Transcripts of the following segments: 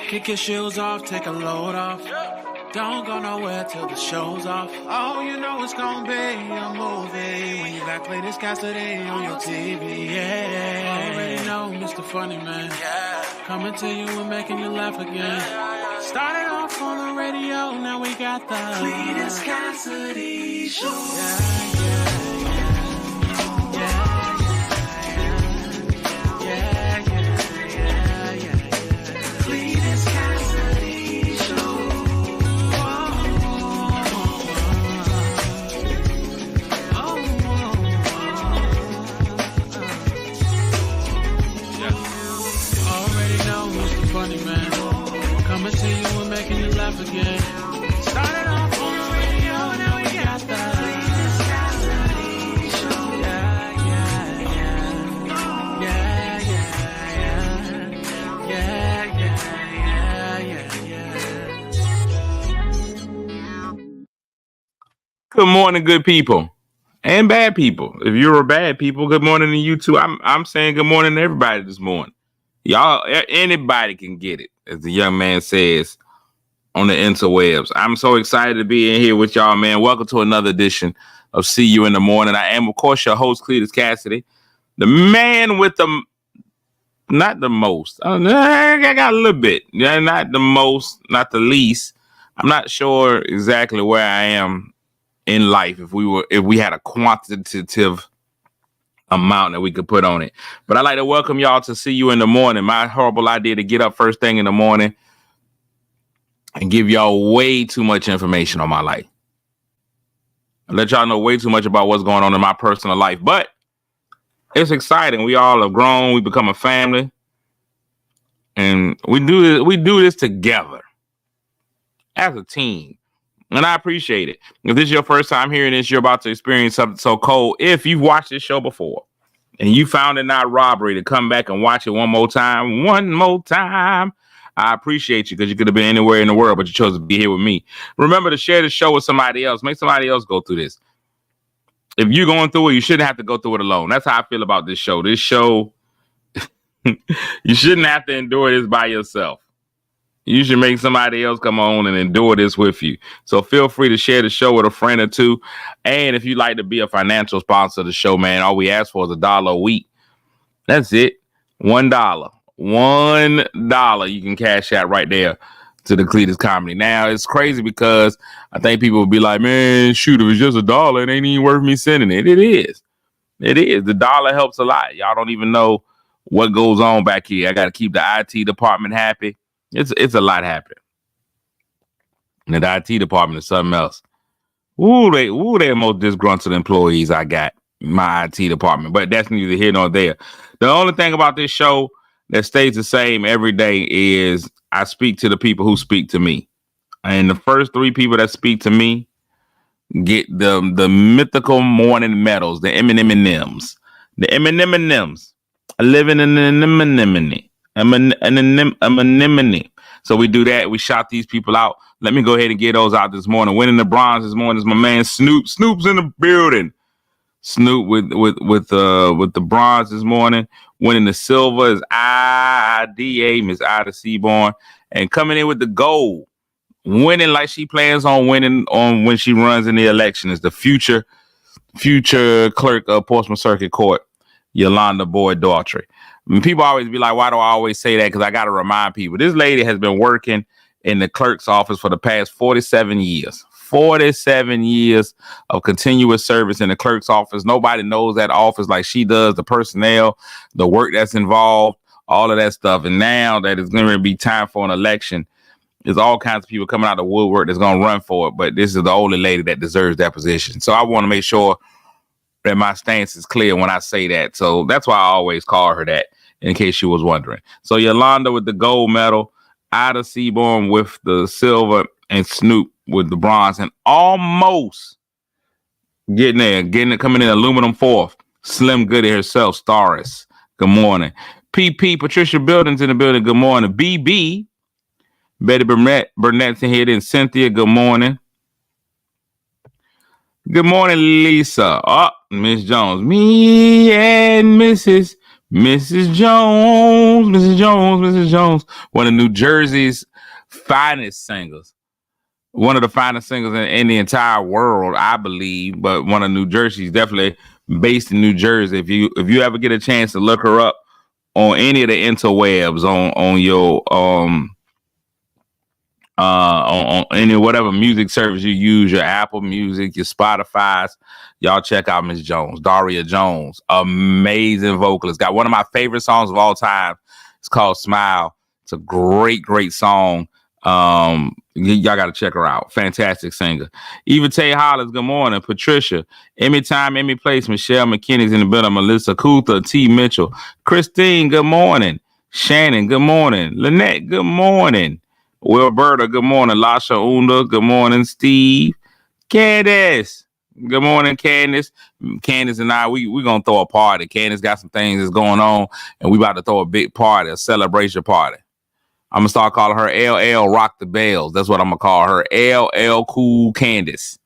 Kick your shoes off, take a load off. Don't go nowhere till the show's off. Oh, you know it's gonna be a movie when you got Cletus Cassidy on your TV. Yeah, already know Mr. Funny Man. Coming to you and making you laugh again. Started off on the radio, now we got the Cletus Cassidy Show. Again. Started off on the radio, now we got the show. Good morning, good people and bad people. If you're a bad people, good morning to you too. I'm saying good morning to everybody this morning. Y'all, anybody can get it, as the young man says on the interwebs. I'm so excited to be in here with y'all, man. Welcome to another edition of See You in the Morning. I am, of course, your host, Cletus Cassidy, the man with the, not the most. I got a little bit. Yeah, not the most, not the least. I'm not sure exactly where I am in life if we had a quantitative amount that we could put on it. But I'd like to welcome y'all to See You in the Morning. My horrible idea to get up first thing in the morning and give y'all way too much information on my life. I let y'all know way too much about what's going on in my personal life. But it's exciting. We all have grown. We become a family. And we do this together as a team. And I appreciate it. If this is your first time hearing this, you're about to experience something so cold. If you've watched this show before and you found it not robbery to come back and watch it one more time, I appreciate you because you could have been anywhere in the world, but you chose to be here with me. Remember to share the show with somebody else. Make somebody else go through this. If you're going through it, you shouldn't have to go through it alone. That's how I feel about this show. This show, you shouldn't have to endure this by yourself. You should make somebody else come on and endure this with you. So feel free to share the show with a friend or two. And if you'd like to be a financial sponsor of the show, man, all we ask for is $1 a week. That's it. $1. $1 you can cash out right there to the Cletus Comedy. Now, it's crazy because I think people will be like, man, shoot, if it's just $1, it ain't even worth me sending it. It is. It is. The dollar helps a lot. Y'all don't even know what goes on back here. I got to keep the IT department happy. It's a lot happening. And the IT department is something else. They're the most disgruntled employees I got in my IT department. But that's neither here nor there. The only thing about this show that stays the same every day is I speak to the people who speak to me. And the first 3 people that speak to me get the mythical morning medals, the M&Ms. The M&Ms. Living in an anemone. So we do that. We shout these people out. Let me go ahead and get those out this morning. Winning the bronze this morning is my man Snoop. Snoop's in the building. Snoop with the bronze this morning. Winning the silver is IDA, Miss Ida Seaborn. And coming in with the gold. Winning like she plans on winning on when she runs in the election is the future clerk of Portsmouth Circuit Court, Yolanda Boyd Daughtry. And people always be like, why do I always say that? Because I got to remind people. This lady has been working in the clerk's office for the past 47 years. 47 years of continuous service in the clerk's office. Nobody knows that office like she does, the personnel, the work that's involved, all of that stuff. And now that it's going to be time for an election, there's all kinds of people coming out of the woodwork that's going to run for it. But this is the only lady that deserves that position. So I want to make sure that my stance is clear when I say that. So that's why I always call her that, in case you was wondering. So Yolanda with the gold medal, Ida Seaborn with the silver, and Snoop with the bronze, and almost coming in aluminum fourth. Slim Goody herself, Staris. Good morning. PP, Patricia Buildings in the building. Good morning. BB, Betty Burnett's in here. Then Cynthia, good morning. Good morning, Lisa. Oh, Miss Jones. Me and Mrs. Mrs. Jones, Mrs. Jones, Mrs. Jones, one of New Jersey's finest singers. One of the finest singers in the entire world, I believe, but one of New Jersey's definitely based in New Jersey. If you ever get a chance to look her up on any of the interwebs, on your on any whatever music service you use, your Apple Music, your Spotify's, y'all check out Miss Jones, Daria Jones, amazing vocalist. Got one of my favorite songs of all time. It's called Smile. It's a great, great song. Y'all got to check her out. Fantastic singer. Eva Tay Hollis, good morning. Patricia, Emmy Time, Emmy Place, Michelle McKinney's in the building. Melissa Coulter, T. Mitchell, Christine, good morning. Shannon, good morning. Lynette, good morning. Wilberta, good morning. Lasha Unda, good morning. Steve, Candace, good morning. Candace and I, we gonna throw a party. Candace got some things that's going on, and we about to throw a big party, a celebration party. I'm gonna start calling her LL Rock the Bells. That's what I'm gonna call her, LL Cool Candace.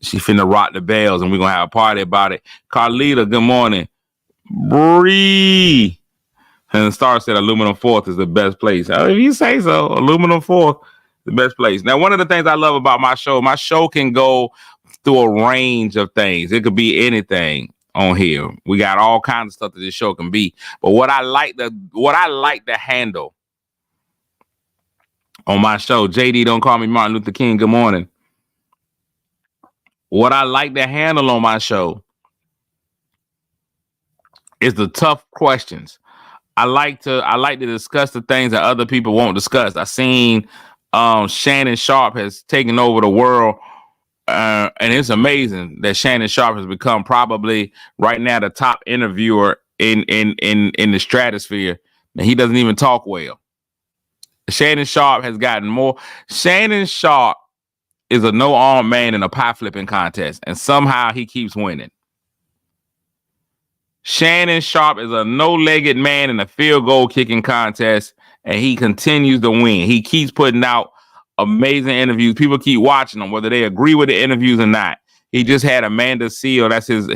She finna rock the bells, and we're gonna have a party about it. Carlita, good morning. Bree. And the Star said Aluminum Fourth is the best place. If you say so, Aluminum Fourth, the best place. Now, one of the things I love about my show can go through a range of things. It could be anything on here. We got all kinds of stuff that this show can be. But what I like to handle on my show, JD, don't call me Martin Luther King. Good morning. What I like to handle on my show is the tough questions. I like to discuss the things that other people won't discuss. I seen Shannon Sharpe has taken over the world, and it's amazing that Shannon Sharpe has become probably right now the top interviewer in the stratosphere. And he doesn't even talk well. Shannon Sharpe has gotten more. Shannon Sharpe is a no-arm man in a pie flipping contest, and somehow he keeps winning. Shannon Sharpe is a no-legged man in a field goal kicking contest, and he continues to win. He keeps putting out amazing interviews. People keep watching him, whether they agree with the interviews or not. He just had Amanda Seale. That's his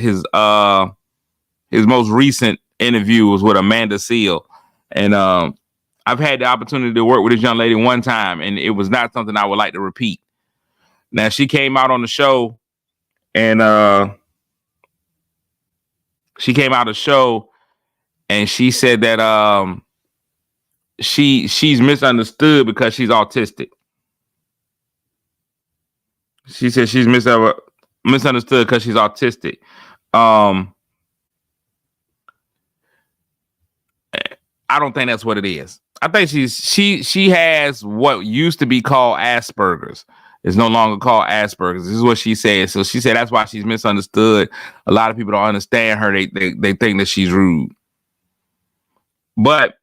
most recent interview was with Amanda Seale, and I've had the opportunity to work with this young lady one time, and it was not something I would like to repeat. Now she came out on the show, and she said that she's misunderstood because she's autistic. She said she's misunderstood because she's autistic. I don't think that's what it is. I think she has what used to be called Asperger's. It's no longer called Asperger's. This is what she said. So she said that's why she's misunderstood. A lot of people don't understand her. They think that she's rude. But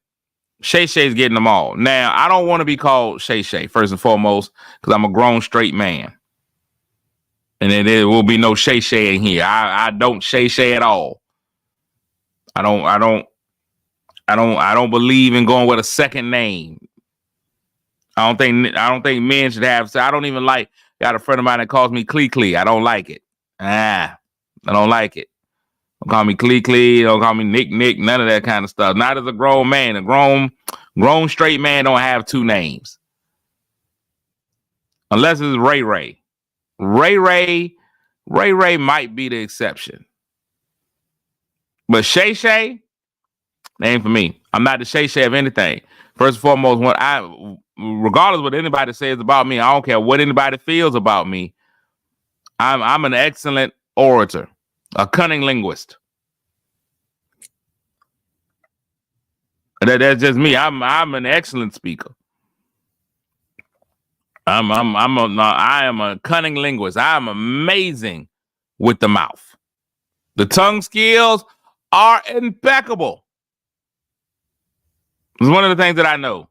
Shay Shay's getting them all. Now, I don't want to be called Shay Shay, first and foremost, because I'm a grown straight man. And there will be no Shay Shay in here. I don't Shay Shay at all. I don't believe in going with a second name. I don't think men should have. I don't even got a friend of mine that calls me Clee Clee. I don't like it. I don't like it. Don't call me Clee Clee. Don't call me Nick Nick. None of that kind of stuff. Not as a grown man. A grown straight man don't have two names. Unless it's Ray Ray. Ray Ray might be the exception. But Shay Shay, ain't for me. I'm not the Shay Shay of anything. First and foremost, regardless of what anybody says about me, I don't care what anybody feels about me. I'm an excellent orator, a cunning linguist. That's just me. I'm an excellent speaker. I am a cunning linguist. I am amazing with the mouth. The tongue skills are impeccable. It's one of the things that I know.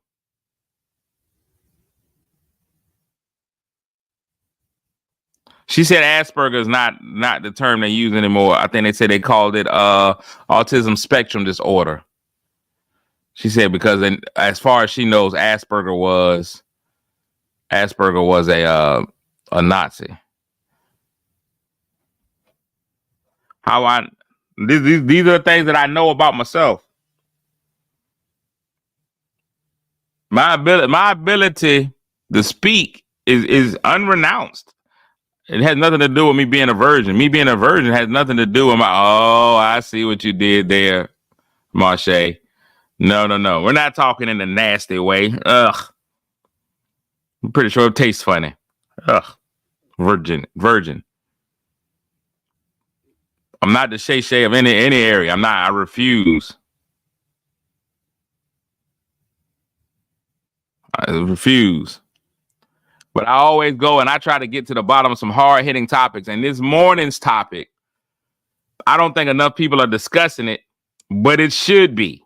She said Asperger is not the term they use anymore. I think they said they called it autism spectrum disorder. She said because as far as she knows, Asperger was a Nazi. These are the things that I know about myself. My ability to speak is unrenounced. It has nothing to do with me being a virgin. Me being a virgin has nothing to do with my. Oh, I see what you did there, Marche. No. We're not talking in a nasty way. Ugh. I'm pretty sure it tastes funny. Ugh. Virgin. I'm not the Shay of any area. I'm not. I refuse. I refuse. But I always go and I try to get to the bottom of some hard-hitting topics. And this morning's topic, I don't think enough people are discussing it, but it should be.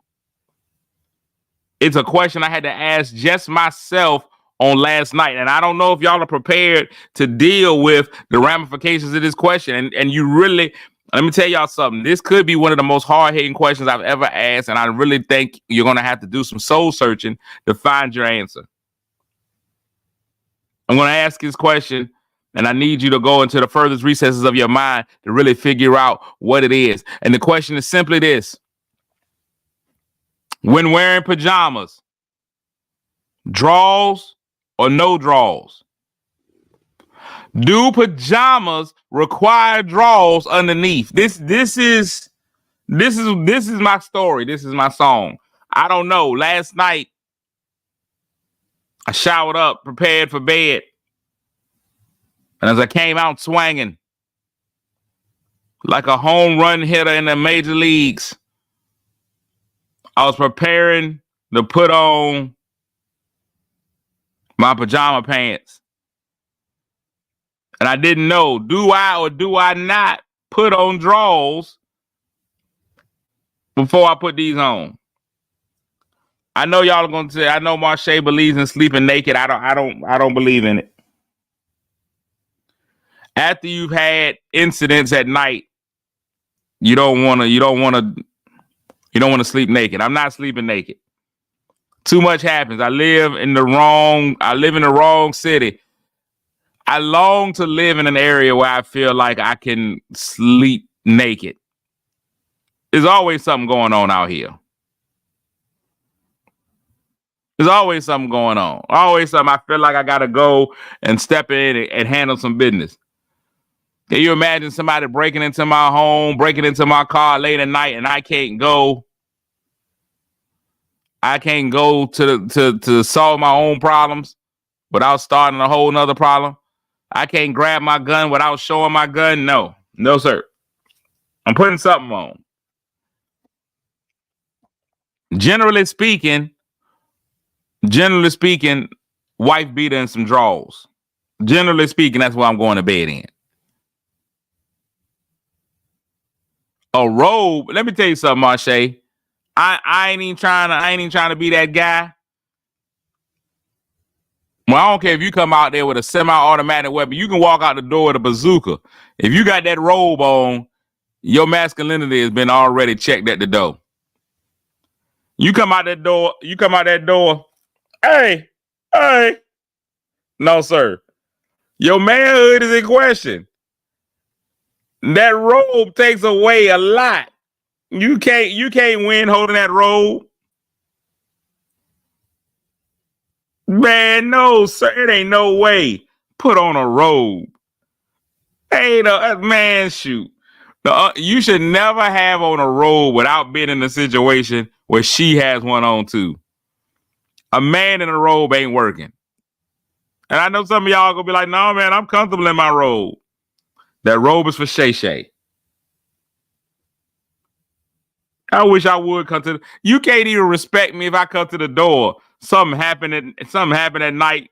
It's a question I had to ask just myself on last night. And I don't know if y'all are prepared to deal with the ramifications of this question. And you really, let me tell y'all something. This could be one of the most hard-hitting questions I've ever asked. And I really think you're going to have to do some soul searching to find your answer. I'm going to ask this question, and I need you to go into the furthest recesses of your mind to really figure out what it is. And the question is simply this. When wearing pajamas, draws or no draws? Do pajamas require draws underneath? This is my story. This is my song. I don't know. Last night, I showered up, prepared for bed. And as I came out swinging like a home run hitter in the major leagues, I was preparing to put on my pajama pants. And I didn't know, do I or do I not put on drawers before I put these on? I know y'all are going to say, I know Marche believes in sleeping naked. I don't believe in it. After you've had incidents at night, you don't want to sleep naked. I'm not sleeping naked. Too much happens. I live in the wrong city. I long to live in an area where I feel like I can sleep naked. There's always something going on out here. There's always something going on. Always something. I feel like I got to go and step in and handle some business. Can you imagine somebody breaking into my home, breaking into my car late at night, and I can't go? I can't go to solve my own problems without starting a whole nother problem. I can't grab my gun without showing my gun. No, sir. I'm putting something on. Generally speaking, wife beater and some drawers. Generally speaking, that's what I'm going to bed in. A robe. Let me tell you something, Marche. I ain't even trying to be that guy. Well, I don't care if you come out there with a semi-automatic weapon. You can walk out the door with a bazooka. If you got that robe on, your masculinity has been already checked at the door. You come out that door. Hey. No, sir. Your manhood is in question. That robe takes away a lot. You can't win holding that robe. Man, no, sir. It ain't no way. Put on a robe. Hey, man, shoot. You should never have on a robe without being in a situation where she has one on too. A man in a robe ain't working. And I know some of y'all gonna be like, no, man, I'm comfortable in my robe. That robe is for Shay Shay. I wish I would come to you can't even respect me if I come to the door. Something happened at night.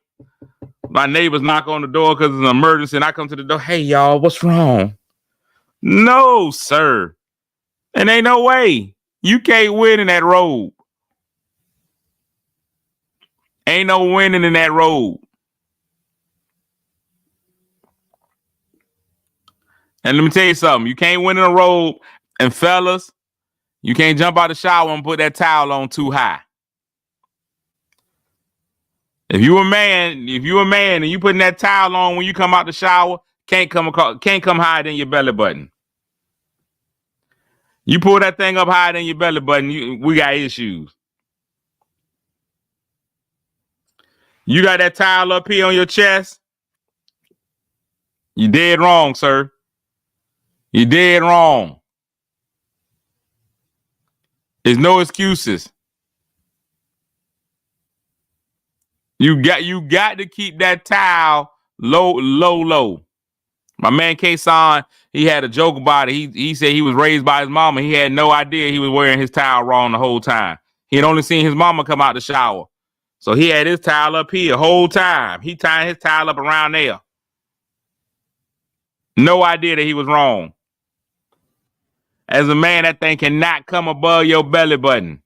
My neighbors knock on the door because it's an emergency, and I come to the door. Hey, y'all, what's wrong? No, sir. And ain't no way. You can't win in that robe. Ain't no winning in that robe. And let me tell you something. You can't win in a robe. And fellas, you can't jump out the shower and put that towel on too high. If you a man and you putting that towel on when you come out the shower, can't come higher than your belly button. You pull that thing up higher than your belly button, we got issues. You got that towel up here on your chest? You dead wrong, sir. You dead wrong. There's no excuses. You got to keep that towel low. My man K-Son, he had a joke about it. He said he was raised by his mama. He had no idea he was wearing his towel wrong the whole time. He had only seen his mama come out the shower. So he had his towel up here the whole time. He tied his towel up around there. No idea that he was wrong. As a man, that thing cannot come above your belly button.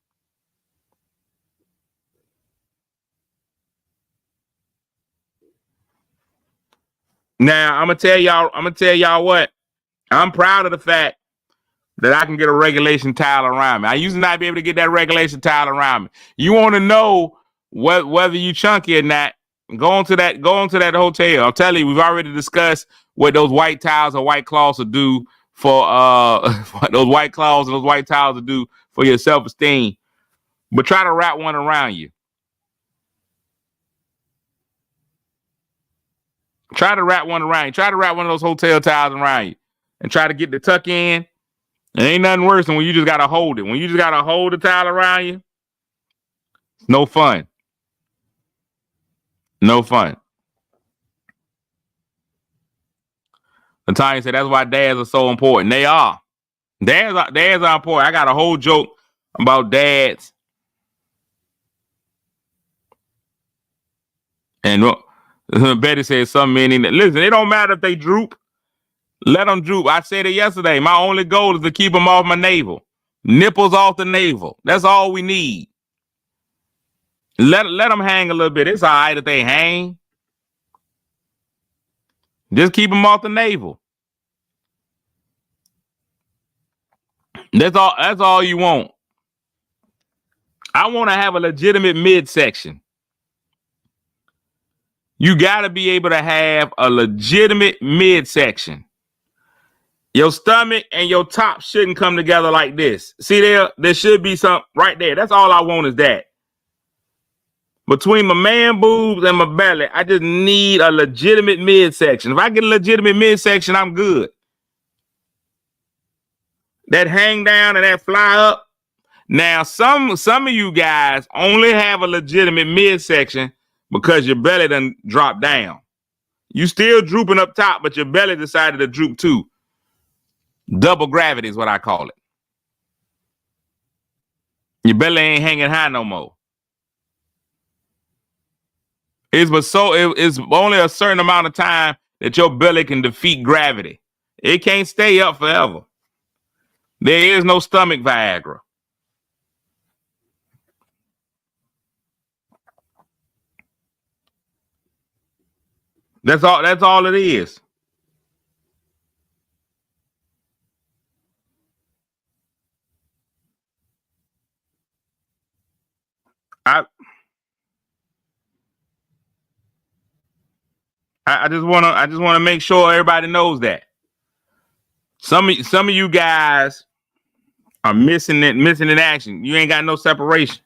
Now, I'm gonna tell y'all what. I'm proud of the fact that I can get a regulation towel around me. I used to not be able to get that regulation towel around me. You want to know whether you chunky or not? Go on to that hotel. I'll tell you, we've already discussed what those white towels or white cloths will do for those white cloths and those white towels will do for your self-esteem. But try to wrap one around you. Try to wrap one around you. Try to wrap one of those hotel towels around you and try to get the tuck in. It ain't nothing worse than when you just got to hold it. When you just got to hold the towel around you, it's no fun. No fun. Latanya said that's why dads are so important. They are. Dads are important. I got a whole joke about dads. And Betty said some men listen, it don't matter if they droop. Let them droop. I said it yesterday. My only goal is to keep them off my navel. Nipples off the navel. That's all we need. Let them hang a little bit. It's all right if they hang. Just keep them off the navel. That's all you want. I want to have a legitimate midsection. You got to be able to have a legitimate midsection. Your stomach and your top shouldn't come together like this. See there should be something right there. That's all I want is that. Between my man boobs and my belly, I just need a legitimate midsection. If I get a legitimate midsection, I'm good. That hang down and that fly up. Now, some of you guys only have a legitimate midsection because your belly done dropped down. You still drooping up top, but your belly decided to droop too. Double gravity is what I call it. Your belly ain't hanging high no more. It's only a certain amount of time that your belly can defeat gravity. It can't stay up forever. There is no stomach Viagra. That's all it is. I just wanna make sure everybody knows that. Some of you guys are missing in action. You ain't got no separation.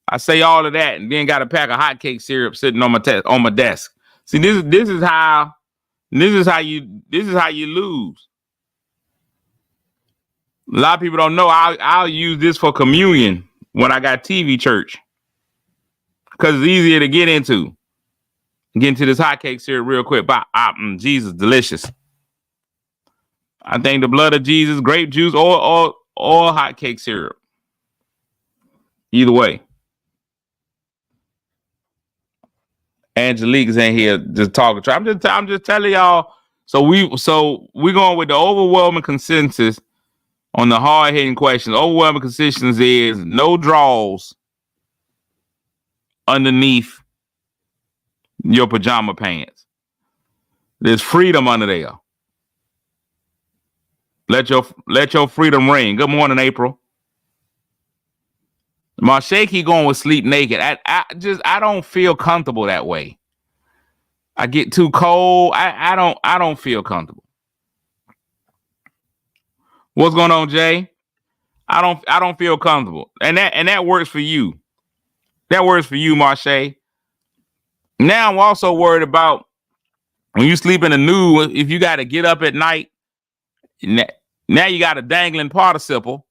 I say all of that and then got a pack of hotcake syrup sitting on my desk. See, this is how you lose. A lot of people don't know I'll use this for communion when I got TV church because it's easier to get into. Get into this hotcake syrup real quick. Jesus, delicious. I think the blood of Jesus, grape juice, or hotcake syrup. Either way. Angelique is in here just talking. I'm just telling y'all. So we're going with the overwhelming consensus on the hard hitting questions. Overwhelming consensus is no draws underneath your pajama pants. There's freedom under there. Let your freedom ring. Good morning, April. Marsha keep going with sleep naked. I don't feel comfortable that way. I get too cold. I don't feel comfortable. What's going on, Jay? I don't feel comfortable. And that works for you. That works for you, Marsha. Now I'm also worried about when you sleep in the nude, if you got to get up at night, now you got a dangling participle.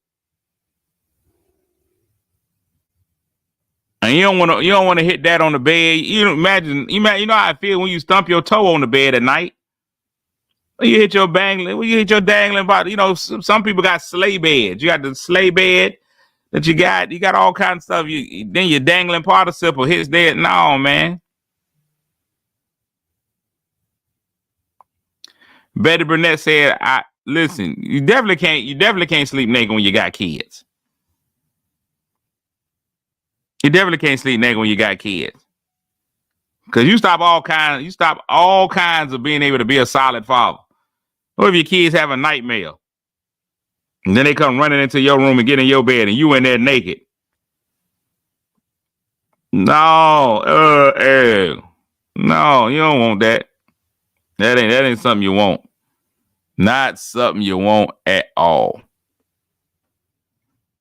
And you don't want to hit that on the bed. You know how I feel when you stump your toe on the bed at night. When you hit your dangling body. You know, some people got sleigh beds. You got the sleigh bed that you got all kinds of stuff. Then your dangling participle hits there. No, man. Betty Burnett said, listen, you definitely can't sleep naked when you got kids. You definitely can't sleep naked when you got kids. Cause you stop all kinds of being able to be a solid father. What if your kids have a nightmare? And then they come running into your room and get in your bed and you in there naked. No, no, you don't want that. That ain't something you want. Not something you want at all.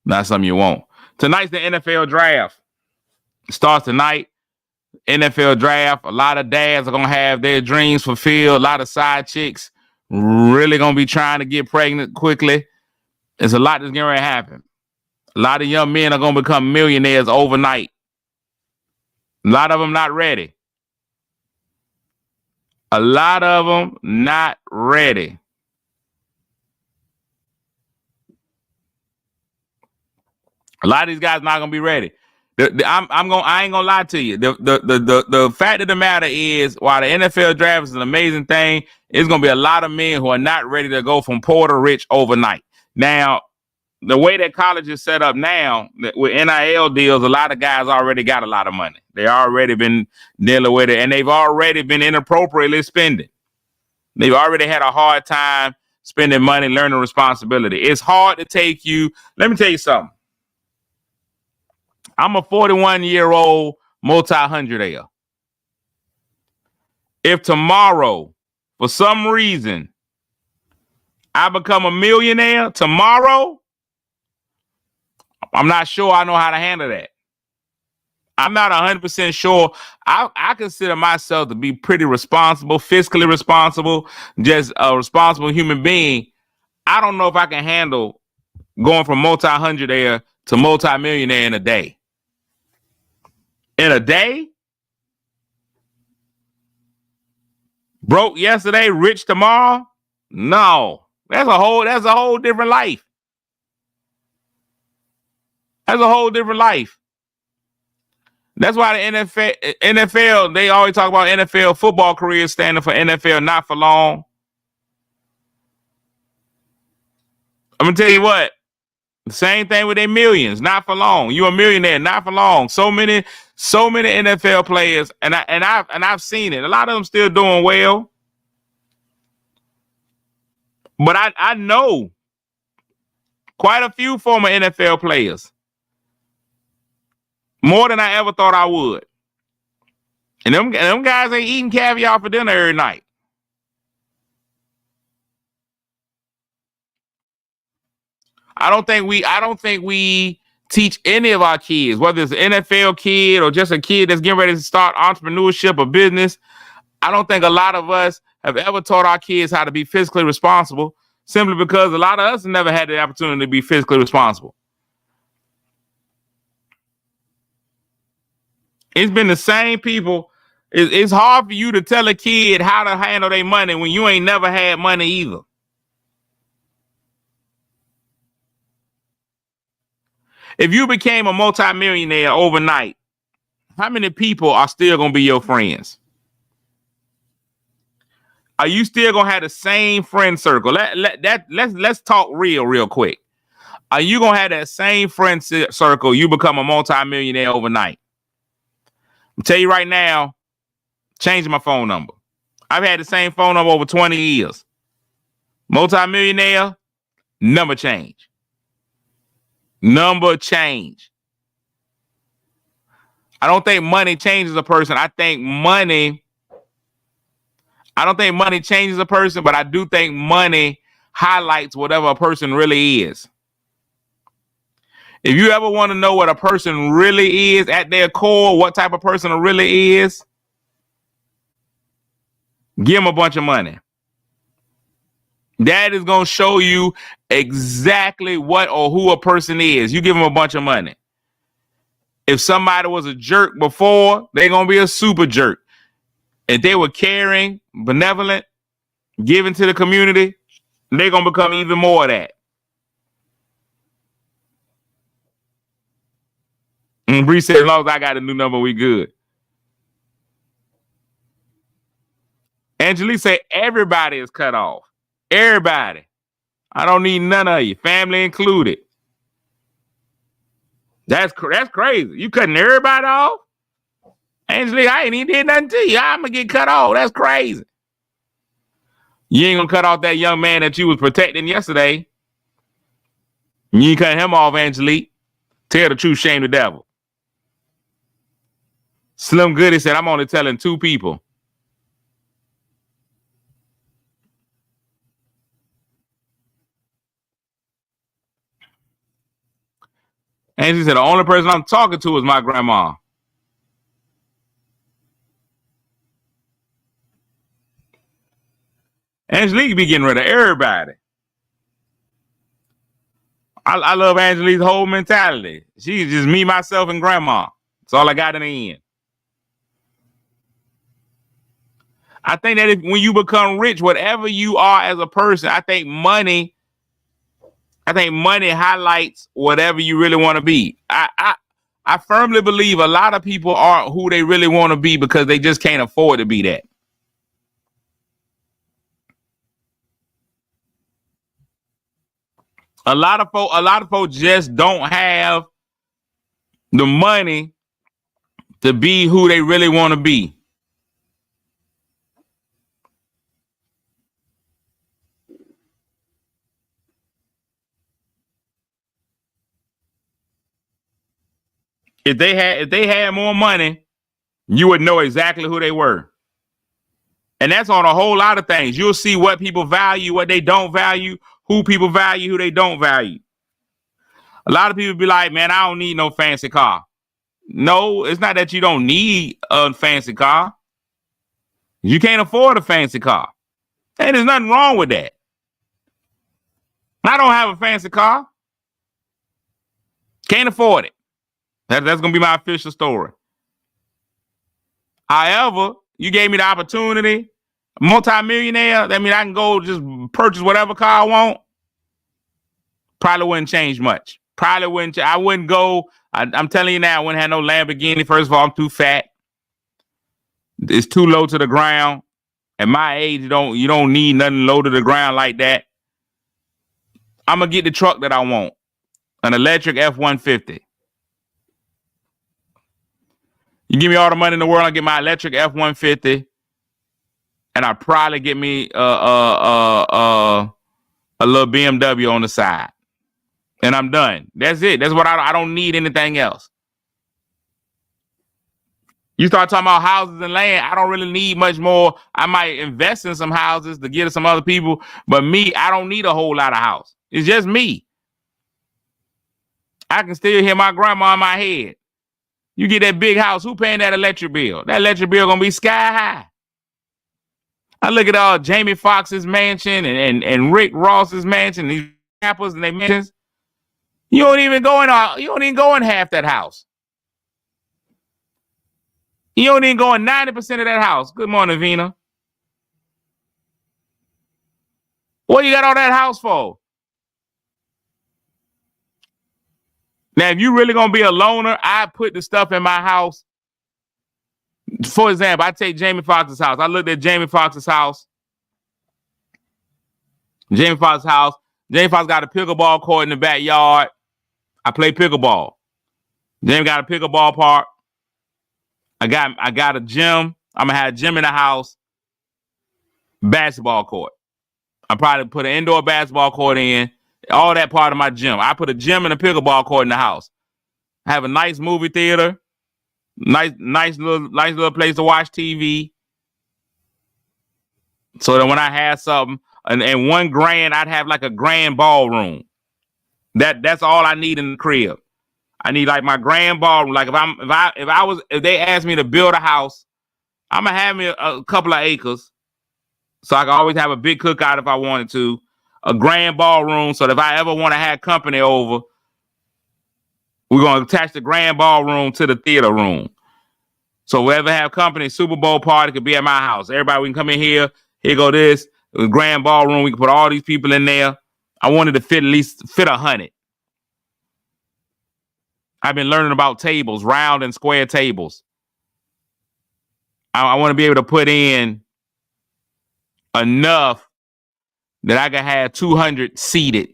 Not something you want. Tonight's the NFL draft. It starts tonight. NFL draft. A lot of dads are gonna have their dreams fulfilled. A lot of side chicks really gonna be trying to get pregnant quickly. There's a lot that's gonna happen. A lot of young men are gonna become millionaires overnight. A lot of them not ready. A lot of them not ready. A lot of these guys not gonna be ready. I ain't gonna lie to you. The fact of the matter is, while the NFL draft is an amazing thing, it's gonna be a lot of men who are not ready to go from poor to rich overnight. Now, the way that college is set up now, with NIL deals, a lot of guys already got a lot of money. They already been dealing with it, and they've already been inappropriately spending. They've already had a hard time spending money, learning responsibility. It's hard to take you. Let me tell you something. I'm a 41-year-old multi-hundredaire. If tomorrow, for some reason, I become a millionaire tomorrow, I'm not sure I know how to handle that. I'm not 100% sure. I consider myself to be pretty responsible, fiscally responsible, just a responsible human being. I don't know if I can handle going from multi-hundredaire to multi-millionaire in a day. In a day? Broke yesterday, rich tomorrow? No. That's a whole different life. That's a whole different life. That's why the NFL, they always talk about NFL football careers standing for NFL, not for long. I'm gonna tell you what. Same thing with their millions, not for long. You're a millionaire, not for long. So many NFL players, and I've seen it. A lot of them still doing well, but I know quite a few former NFL players, more than I ever thought I would. And them guys ain't eating caviar for dinner every night. I don't think we teach any of our kids, whether it's an NFL kid or just a kid that's getting ready to start entrepreneurship or business. I don't think a lot of us have ever taught our kids how to be fiscally responsible, simply because a lot of us never had the opportunity to be fiscally responsible. It's been the same people. It's hard for you to tell a kid how to handle their money when you ain't never had money either. If you became a multimillionaire overnight, how many people are still going to be your friends? Are you still going to have the same friend circle? Let's talk real quick. Are you going to have that same friend circle? You become a multimillionaire overnight. I'll tell you right now, changing my phone number. I've had the same phone number over 20 years. Multimillionaire, number change. Number change. I don't think money changes a person. I don't think money changes a person, but I do think money highlights whatever a person really is. If you ever want to know what a person really is at their core, what type of person it really is, Give him a bunch of money. That is going to show you exactly what or who a person is. You give them a bunch of money. If somebody was a jerk before, they're going to be a super jerk. If they were caring, benevolent, giving to the community, they're going to become even more of that. And Bree said, as long as I got a new number, we good. Angelique said, everybody is cut off. Everybody. I don't need none of you, family included. That's crazy. You cutting everybody off? Angelique, I ain't even did nothing to you. I'm going to get cut off. That's crazy. You ain't going to cut off that young man that you was protecting yesterday. You ain't cut him off, Angelique. Tell the truth, shame the devil. Slim Goody said, I'm only telling 2 people. And she said, the only person I'm talking to is my grandma. Angelique be getting rid of everybody. I love Angelique's whole mentality. She's just me, myself, and grandma. That's all I got in the end. I think that when you become rich, whatever you are as a person, I think money highlights whatever you really want to be. I firmly believe a lot of people are who they really want to be because they just can't afford to be that. A lot of folks just don't have the money to be who they really want to be. If they had more money, you would know exactly who they were. And that's on a whole lot of things. You'll see what people value, what they don't value, who people value, who they don't value. A lot of people be like, man, I don't need no fancy car. No, it's not that you don't need a fancy car. You can't afford a fancy car. And there's nothing wrong with that. I don't have a fancy car. Can't afford it. That's going to be my official story. However, you gave me the opportunity, multi-millionaire, that means I can go just purchase whatever car I want. Probably wouldn't change much. Probably wouldn't. I wouldn't go. I'm telling you now, I wouldn't have no Lamborghini. First of all, I'm too fat. It's too low to the ground. At my age, you don't need nothing low to the ground like that. I'm gonna get the truck that I want, an electric F-150. You give me all the money in the world, I'll get my electric F-150, and I'll probably get me a little BMW on the side, and I'm done. That's it. That's what I don't need anything else. You start talking about houses and land, I don't really need much more. I might invest in some houses to give to some other people, but me, I don't need a whole lot of house. It's just me. I can still hear my grandma in my head. You get that big house, who paying that electric bill? That electric bill gonna be sky high. I look at all Jamie Foxx's mansion and Rick Ross's mansion, these apples and they mansions. You don't even go in half that house. You don't even go in 90% of that house. Good morning, Vina. What you got all that house for? Now, if you really gonna be a loner, I put the stuff in my house. For example, I take Jamie Foxx's house. I looked at Jamie Foxx's house. Jamie Foxx's house. Jamie Foxx got a pickleball court in the backyard. I play pickleball. Jamie got a pickleball park. I got a gym. I'm gonna have a gym in the house. Basketball court. I probably put an indoor basketball court in. All that part of my gym. I put a gym and a pickleball court in the house. I have a nice movie theater. Nice little place to watch TV. So that when I have something, and $1,000, I'd have like a grand ballroom. That's all I need in the crib. I need like my grand ballroom. Like if they asked me to build a house, I'm gonna have me a couple of acres. so I can always have a big cookout if I wanted to. A grand ballroom, so that if I ever want to have company over, we're going to attach the grand ballroom to the theater room. So wherever have company, Super Bowl party could be at my house. Everybody, we can come in here. Here go this grand ballroom. We can put all these people in there. I wanted to fit at least 100. I've been learning about tables, round and square tables. I want to be able to put in enough that I can have 200 seated.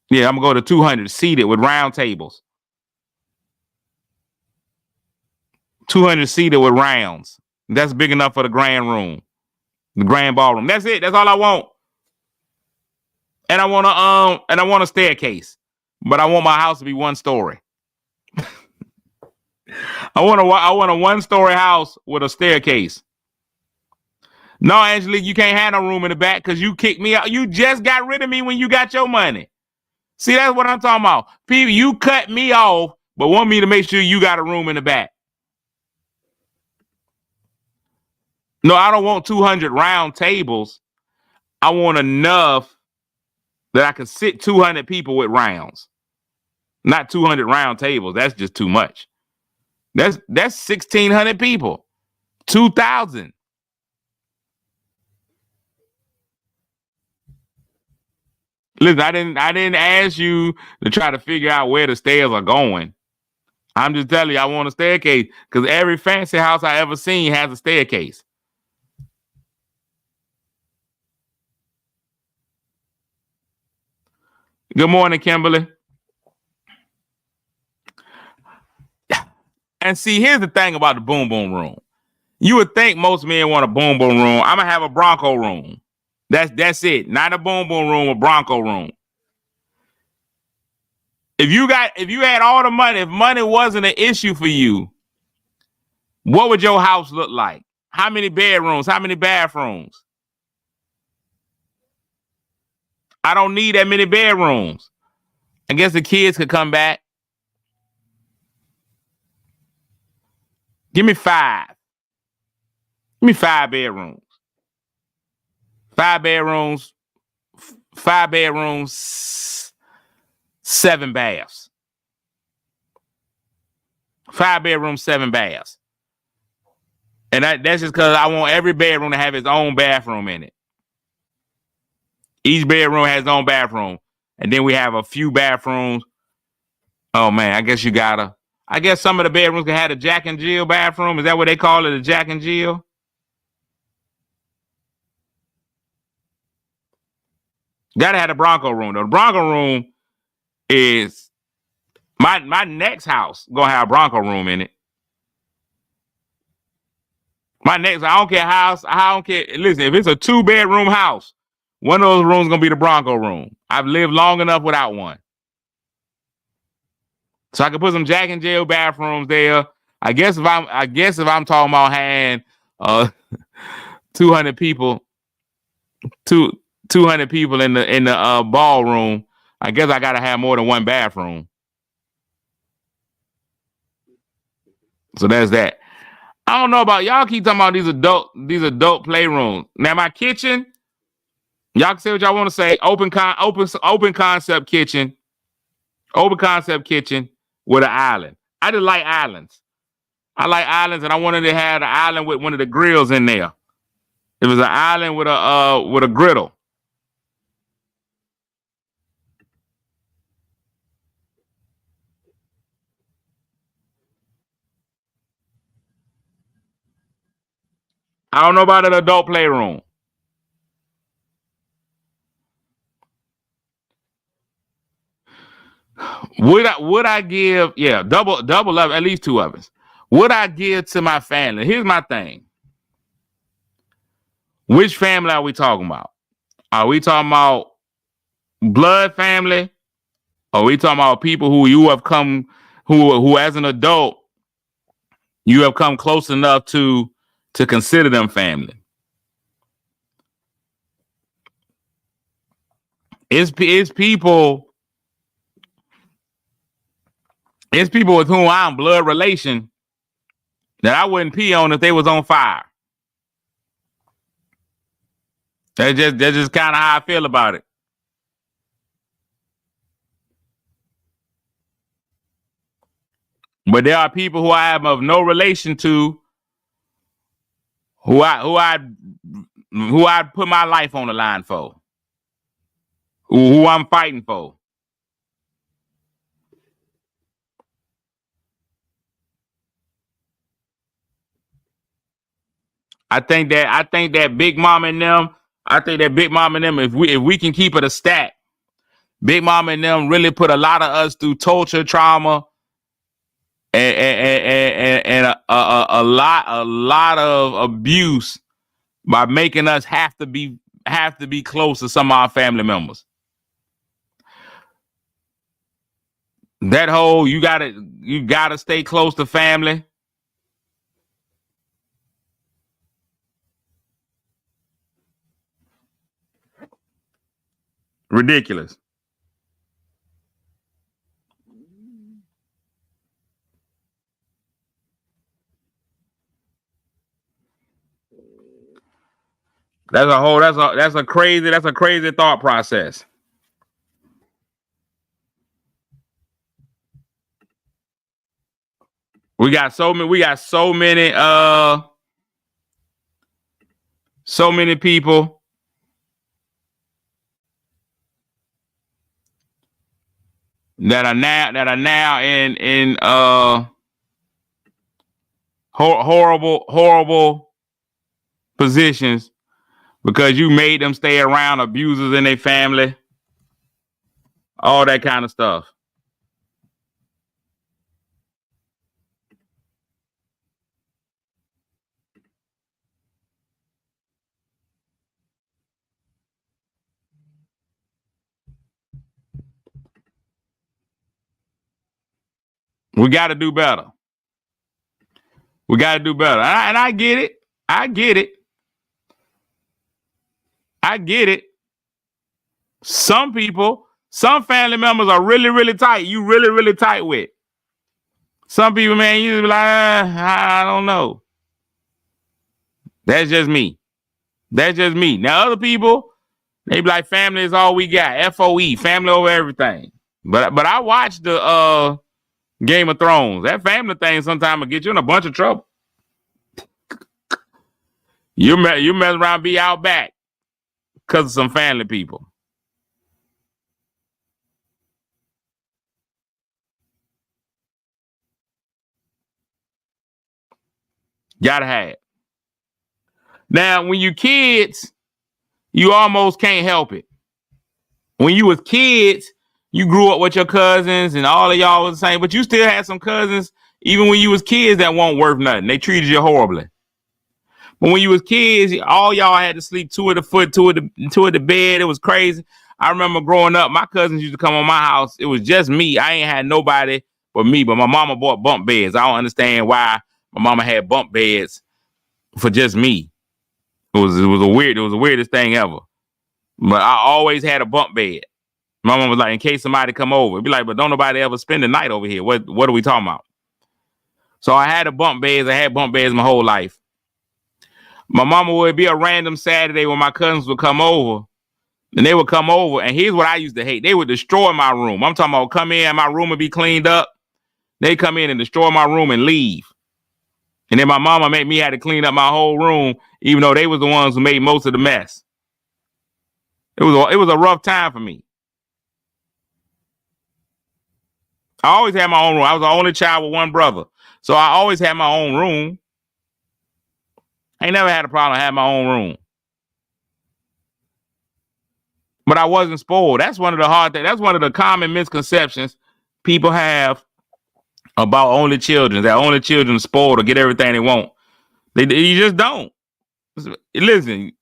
Yeah, I'm going to go to 200 seated with round tables. 200 seated with rounds. That's big enough for the grand room, the grand ballroom. That's it. That's all I want. And I want a staircase, but I want my house to be 1 story. I want a 1-story house with a staircase. No, Angelique, you can't have no room in the back because you kicked me out. You just got rid of me when you got your money. See, that's what I'm talking about. People, you cut me off, but want me to make sure you got a room in the back. No, I don't want 200 round tables. I want enough that I can sit 200 people with rounds. Not 200 round tables. That's just too much. That's 1,600 people. 2,000. Listen, I didn't ask you to try to figure out where the stairs are going. I'm just telling you, I want a staircase because every fancy house I ever seen has a staircase. Good morning, Kimberly. And see, here's the thing about the boom boom room. You would think most men want a boom boom room. I'm gonna have a Bronco room. That's it. Not a boom boom room, a Bronco room. If you had all the money, if money wasn't an issue for you, what would your house look like? How many bedrooms? How many bathrooms? I don't need that many bedrooms. I guess the kids could come back. Give me 5. Give me 5 bedrooms. 5 bedrooms. 5 bedrooms. 7 baths. 5 bedrooms, 7 baths. And that's just because I want every bedroom to have its own bathroom in it. Each bedroom has its own bathroom. And then we have a few bathrooms. Oh, man, I guess some of the bedrooms can have a Jack and Jill bathroom. Is that what they call it, a Jack and Jill? Gotta have the Bronco room. The Bronco room is my next house gonna have a Bronco room in it. I don't care. Listen, if it's a 2-bedroom house, one of those rooms gonna be the Bronco room. I've lived long enough without one. So I can put some Jack and Jill bathrooms there. I guess if I'm talking about having 200 people, 200 people in the ballroom, I guess I gotta have more than one bathroom. So there's that. I don't know about y'all. Keep talking about these adult playrooms. Now my kitchen, y'all can say what y'all want to say. Open concept kitchen. Open concept kitchen with an island. I just like islands. I like islands, and I wanted to have the island with one of the grills in there. It was an island with a griddle. I don't know about an adult playroom. Would I give, double up, at least 2 of us. Would I give to my family? Here's my thing. Which family are we talking about? Are we talking about blood family? Are we talking about people who you have come, who as an adult, you have come close enough to consider them family? It's people with whom I'm blood relation that I wouldn't pee on if they was on fire. That's just kind of how I feel about it. But there are people who I am of no relation to, who I'd put my life on the line for, who I'm fighting for. I think that Big Mama and them, if we can keep it a stat, Big Mama and them really put a lot of us through torture, trauma, and a lot of abuse by making us have to be close to some of our family members. That whole you gotta stay close to family. Ridiculous. That's a crazy thought process. We got so many people that are now in horrible positions because you made them stay around abusers in their family, all that kind of stuff. We got to do better. We got to do better. And I get it. I get it. I get it. Some people, some family members are really, really tight. You really, really tight with. Some people, man, you just be like, I don't know. That's just me. That's just me. Now, other people, they be like, family is all we got. FOE, family over everything. But I watched the Game of Thrones. That family thing sometimes will get you in a bunch of trouble. You mess around, be out back because of some family people. Gotta have it. Now, when you kids, you almost can't help it. When you was kids, you grew up with your cousins and all of y'all was the same, but you still had some cousins, even when you was kids, that weren't worth nothing. They treated you horribly. But when you was kids, all y'all had to sleep two at the foot, two at the bed. It was crazy. I remember growing up, my cousins used to come on my house. It was just me. I ain't had nobody but me, but my mama bought bunk beds. I don't understand why my mama had bunk beds for just me. It was the weirdest thing ever. But I always had a bunk bed. My mom was like, in case somebody come over, it'd be like, but don't nobody ever spend the night over here. What are we talking about? So I had bunk beds my whole life. My mama would be a random Saturday when my cousins would come over, and they would come over, and here's what I used to hate. They would destroy my room. I'm talking about come in, my room would be cleaned up. They come in and destroy my room and leave. And then my mama made me had to clean up my whole room, even though they was the ones who made most of the mess. It was a rough time for me. I always had my own room. I was the only child with one brother. So I always had my own room. I ain't never had a problem having my own room. But I wasn't spoiled. That's one of the hard things. That's one of the common misconceptions people have about only children. That only children are spoiled or get everything they want. You just don't. Listen,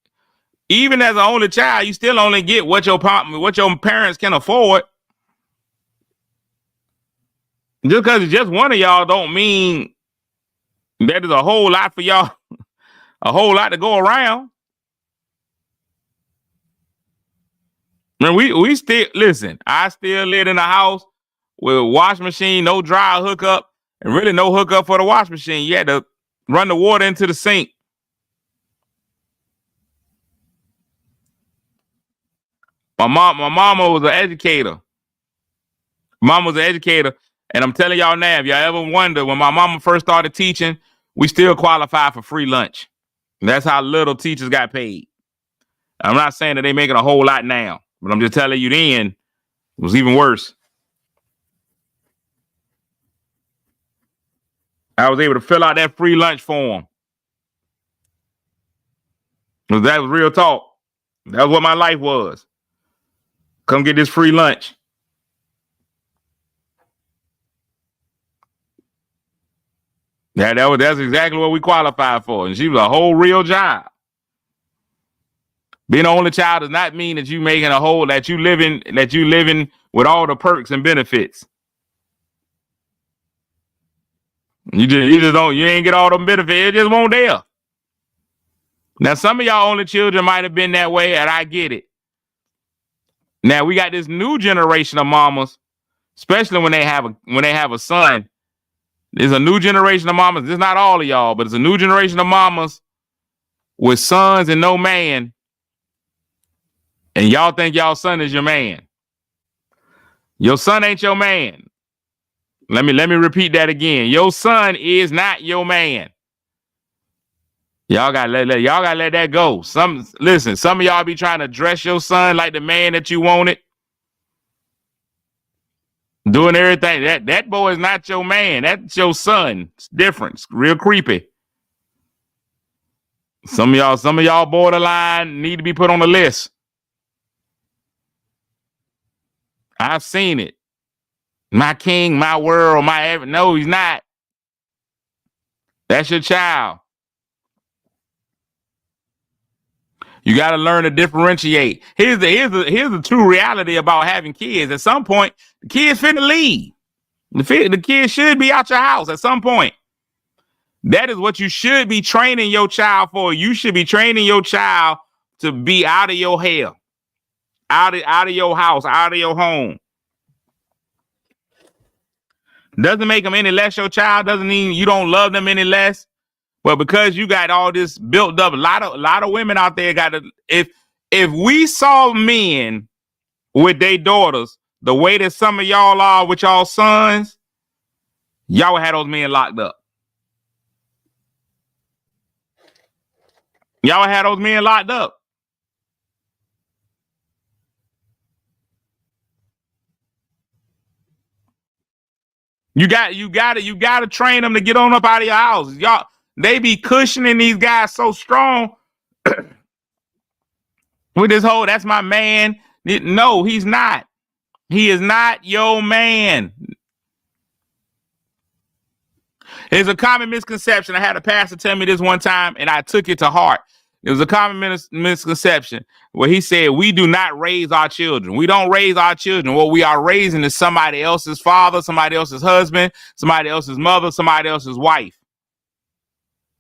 even as an only child, you still only get what your parents can afford. Just because it's just one of y'all don't mean that there's a whole lot for y'all, a whole lot to go around. Man, we still listen. I still live in a house with a wash machine, no dryer hookup, and really no hookup for the wash machine. You had to run the water into the sink. My mama was an educator. Mom was an educator. And I'm telling y'all now, if y'all ever wonder, when my mama first started teaching, we still qualified for free lunch. And that's how little teachers got paid. I'm not saying that they making a whole lot now, but I'm just telling you then it was even worse. I was able to fill out that free lunch form. That was real talk. That was what my life was. Come get this free lunch. That's exactly what we qualified for. And she was a whole real job. Being the only child does not mean that you making a whole, that you living with all the perks and benefits. You just don't, you ain't get all them benefits. It just won't there. Now, some of y'all only children might have been that way, and I get it. Now we got this new generation of mamas, especially when they have a son. There's a new generation of mamas. It's not all of y'all, but it's a new generation of mamas with sons and no man. And y'all think y'all son is your man. Your son ain't your man. Let me repeat that again. Your son is not your man. Y'all gotta let that go. Some of y'all be trying to dress your son like the man that you wanted. Doing everything. That boy is not your man. That's your son. It's different. It's real creepy. Some of y'all borderline need to be put on the list. I've seen it. My king, my world, no, he's not. That's your child. You got to learn to differentiate. Here's the true reality about having kids. At some point, the kids finna leave. The kids should be out your house at some point. That is what you should be training your child for. You should be training your child to be out of your hair, out of your house, out of your home. Doesn't make them any less your child. Doesn't mean you don't love them any less. But because you got all this built up, a lot of women out there got to. If we saw men with their daughters the way that some of y'all are with y'all sons, y'all would have those men locked up. Y'all would have those men locked up. You got to train them to get on up out of your house. Y'all, they be cushioning these guys so strong with this whole, that's my man. No, he's not. He is not your man. There's a common misconception. I had a pastor tell me this one time, and I took it to heart. It was a common misconception where he said, we do not raise our children. We don't raise our children. What we are raising is somebody else's father, somebody else's husband, somebody else's mother, somebody else's wife.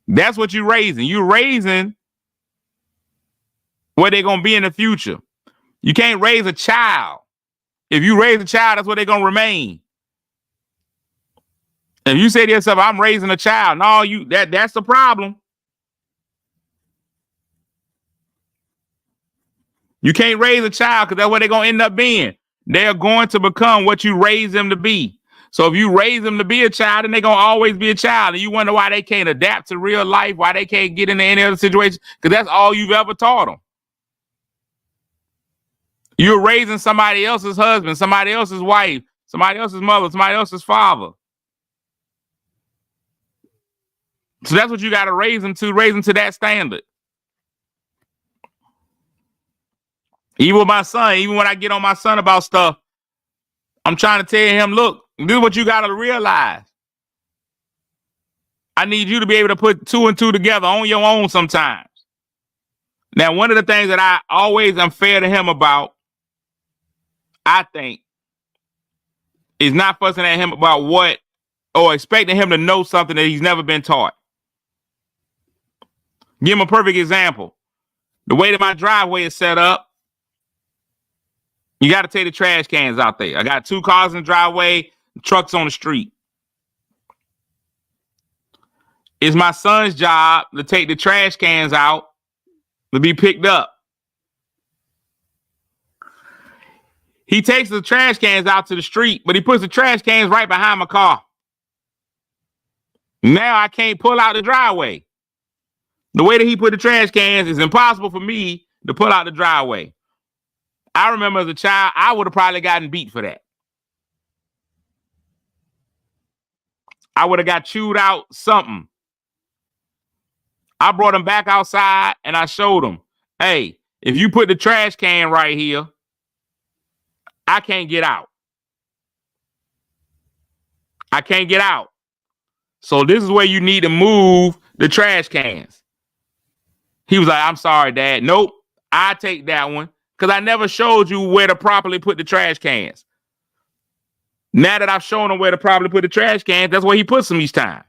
That's what you're raising. You're raising what they're going to be in the future. You can't raise a child. If you raise a child, that's what they're going to remain. If you say to yourself, I'm raising a child, no, that's the problem. You can't raise a child because that's what they're going to end up being. They're going to become what you raise them to be. So if you raise them to be a child, then they're going to always be a child. And you wonder why they can't adapt to real life, why they can't get into any other situation, because that's all you've ever taught them. You're raising somebody else's husband, somebody else's wife, somebody else's mother, somebody else's father. So that's what you got to raise them to that standard. Even with my son, even when I get on my son about stuff, I'm trying to tell him, look, this is what you got to realize. I need you to be able to put 2 and 2 together on your own sometimes. Now, one of the things that I always am fair to him about, I think, is not fussing at him about what, or expecting him to know something that he's never been taught. Give him a perfect example. The way that my driveway is set up, you got to take the trash cans out there. I got 2 cars in the driveway, trucks on the street. It's my son's job to take the trash cans out to be picked up. He takes the trash cans out to the street, but he puts the trash cans right behind my car. Now I can't pull out the driveway. The way that he put the trash cans is impossible for me to pull out the driveway. I remember as a child, I would have probably gotten beat for that. I would have got chewed out something. I brought him back outside and I showed him, hey, if you put the trash can right here, I can't get out. I can't get out. So this is where you need to move the trash cans. He was like, I'm sorry, Dad. Nope, I take that one because I never showed you where to properly put the trash cans. Now that I've shown him where to properly put the trash cans, that's where he puts them each time.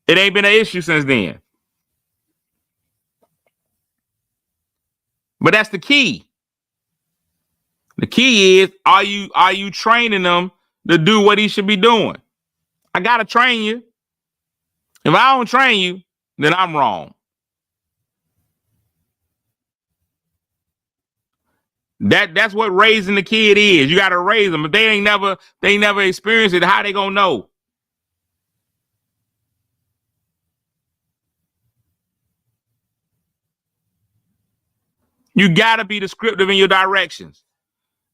It ain't been an issue since then. But that's the key. The key is, are you training them to do what he should be doing? I gotta train you. If I don't train you, then I'm wrong. That's what raising the kid is. You gotta raise them. If they ain't never experienced it, how they gonna know? You gotta be descriptive in your directions.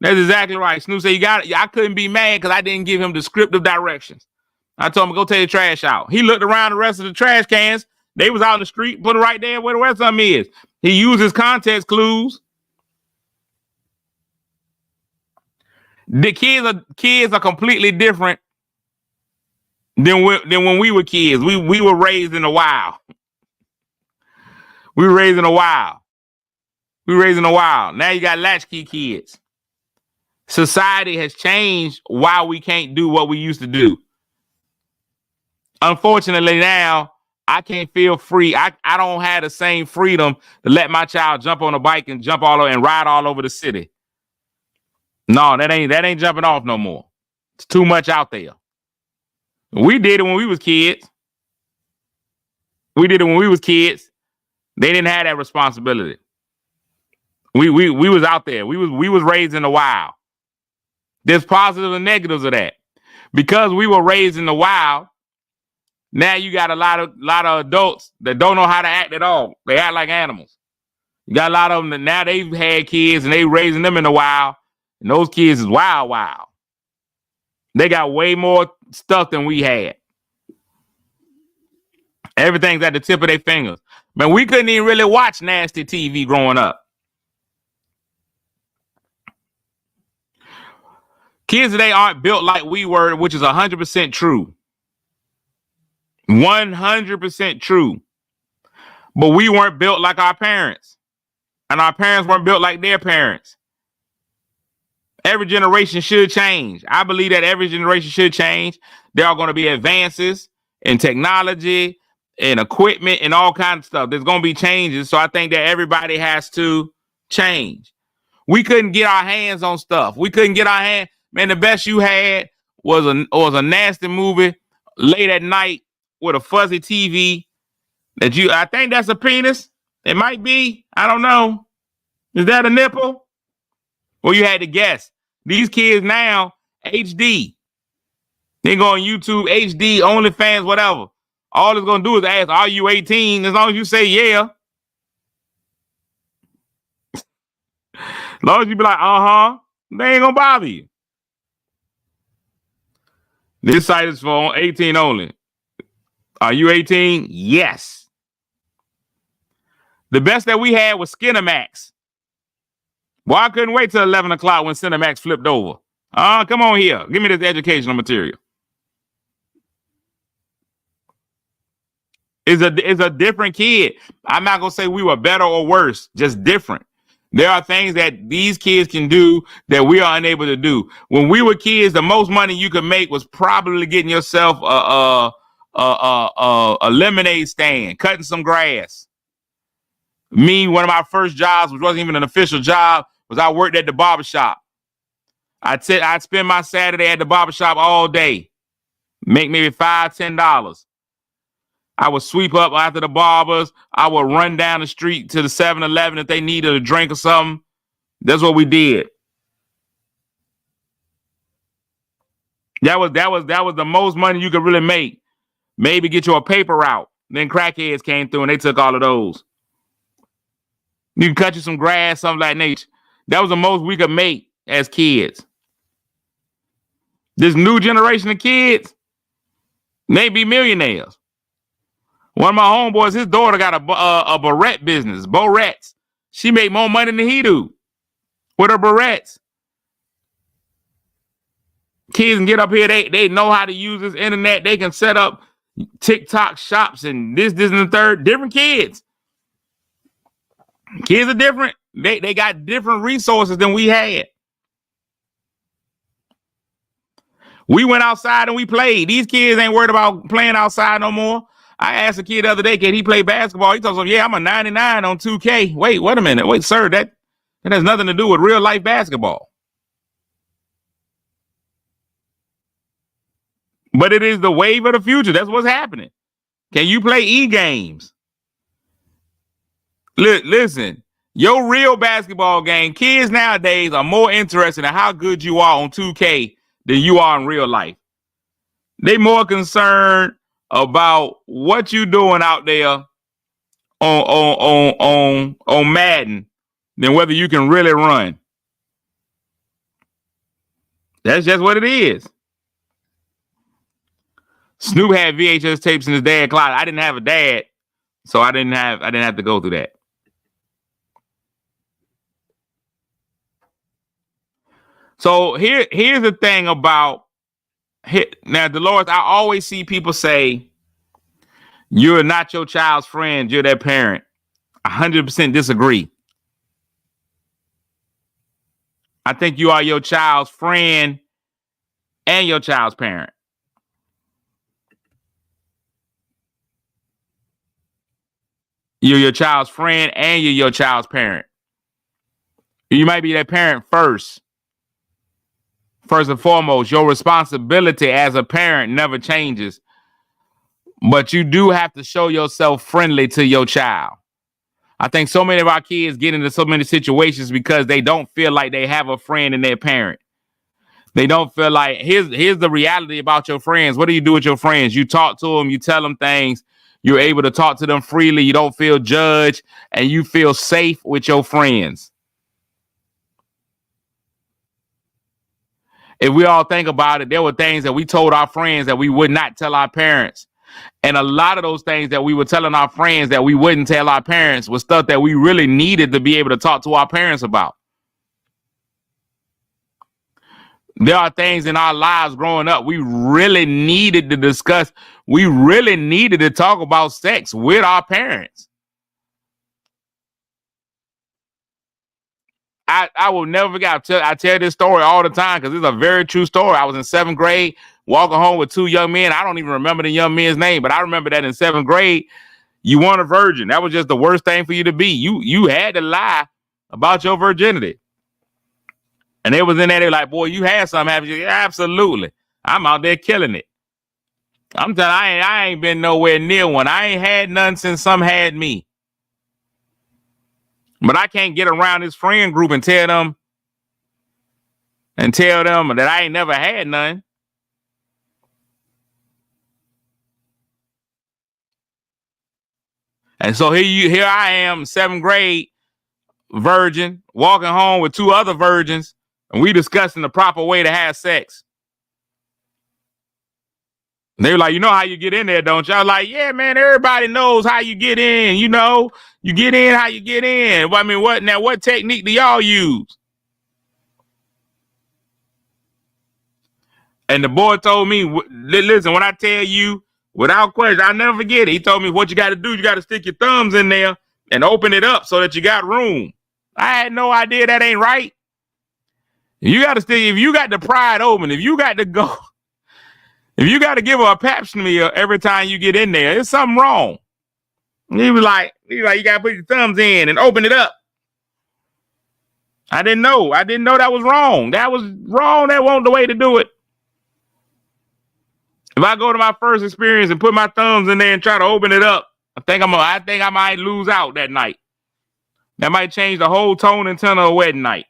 That's exactly right. Snoop said I couldn't be mad because I didn't give him descriptive directions. I told him, go take the trash out. He looked around the rest of the trash cans. They was out in the street, put it right there where the rest of them is. He uses context clues. The kids are completely different than when we were kids. We were raised in the wild. We were raised in the wild. Now you got latchkey kids. Society has changed why we can't do what we used to do. Unfortunately, now I can't feel free. I don't have the same freedom to let my child jump on a bike and jump all over and ride all over the city. No, that ain't jumping off no more. It's too much out there. We did it when we was kids. They didn't have that responsibility. We was out there. We was raised in the wild. There's positives and negatives of that. Because we were raised in the wild, now you got a lot of adults that don't know how to act at all. They act like animals. You got a lot of them that now they've had kids and they raising them in the wild. And those kids is wild. They got way more stuff than we had. Everything's at the tip of their fingers. Man, we couldn't even really watch nasty TV growing up. Kids today aren't built like we were, which is 100% true. 100% true. But we weren't built like our parents. And our parents weren't built like their parents. Every generation should change. I believe that every generation should change. There are going to be advances in technology and equipment and all kinds of stuff. There's going to be changes. So I think that everybody has to change. We couldn't get our hands on stuff. Man, the best you had was a nasty movie late at night with a fuzzy TV I think that's a penis. It might be. I don't know. Is that a nipple? Well, you had to guess. These kids now, HD. They go on YouTube, HD, OnlyFans, whatever. All it's going to do is ask, are you 18? As long as you say yeah. As long as you be like, they ain't going to bother you. This site is for 18 only. Are you 18? Yes. The best that we had was Skinamax. Well, I couldn't wait till 11 o'clock when Cinemax flipped over. Come on here. Give me this educational material. It's a different kid. I'm not going to say we were better or worse, just different. There are things that these kids can do that we are unable to do. When we were kids, the most money you could make was probably getting yourself a lemonade stand, cutting some grass. Me, one of my first jobs, which wasn't even an official job, was I worked at the barbershop. I'd spend my Saturday at the barbershop all day, make maybe $5, $10. I would sweep up after the barbers. I would run down the street to the 7-Eleven if they needed a drink or something. That's what we did. That was the most money you could really make. Maybe get you a paper route. Then crackheads came through and they took all of those. You can cut you some grass, something like nature. That was the most we could make as kids. This new generation of kids, they be millionaires. One of my homeboys, his daughter got a barrette business, barrettes. She made more money than he do with her barrettes. Kids can get up here. They know how to use this internet. They can set up TikTok shops and this, and the third. Different kids. Kids are different. They got different resources than we had. We went outside and we played. These kids ain't worried about playing outside no more. I asked a kid the other day, can he play basketball? He told me, yeah, I'm a 99 on 2K. Wait a minute. Wait, sir, that has nothing to do with real life basketball. But it is the wave of the future. That's what's happening. Can you play e-games? Listen, your real basketball game, kids nowadays are more interested in how good you are on 2K than you are in real life. They more concerned about what you doing out there on Madden than whether you can really run. That's just what it is. Snoop had VHS tapes in his dad's closet. I didn't have a dad, so I didn't have to go through that. So here's the thing about now, Dolores, I always see people say, you're not your child's friend, you're their parent. 100% disagree. I think you are your child's friend and your child's parent. You're your child's friend and you're your child's parent. You might be their parent first. First and foremost, your responsibility as a parent never changes. But you do have to show yourself friendly to your child. I think so many of our kids get into so many situations because they don't feel like they have a friend in their parent. They don't feel like, here's the reality about your friends. What do you do with your friends? You talk to them, you tell them things. You're able to talk to them freely. You don't feel judged and you feel safe with your friends. If we all think about it, there were things that we told our friends that we would not tell our parents. And a lot of those things that we were telling our friends that we wouldn't tell our parents was stuff that we really needed to be able to talk to our parents about. There are things in our lives growing up we really needed to discuss. We really needed to talk about sex with our parents. I will never forget. I tell this story all the time because it's a very true story. I was in 7th grade, walking home with 2 young men. I don't even remember the young men's name, but I remember that in 7th grade, you weren't a virgin. That was just the worst thing for you to be. You had to lie about your virginity. And they was in there, they were like, boy, you had something happen. Yeah, absolutely. I'm out there killing it. I'm telling you, I ain't been nowhere near one. I ain't had none since some had me. But I can't get around this friend group and tell them that I ain't never had none. And so here I am, 7th grade, virgin, walking home with 2 other virgins, and we discussing the proper way to have sex. And they were like, you know how you get in there, don't you? I was like, yeah, man, everybody knows how you get in. You know, you get in how you get in. I mean, what technique do y'all use? And the boy told me, listen, when I tell you, without question, I'll never forget it. He told me what you got to do. You got to stick your thumbs in there and open it up so that you got room. I had no idea that ain't right. You got to stick, if you got to pry it open, if you got to go, if you got to give her a pap smear every time you get in there, there's something wrong. He was like, you got to put your thumbs in and open it up. I didn't know that was wrong. That was wrong. That wasn't the way to do it. If I go to my first experience and put my thumbs in there and try to open it up, I think I might lose out that night. That might change the whole tone and tenor of wedding night.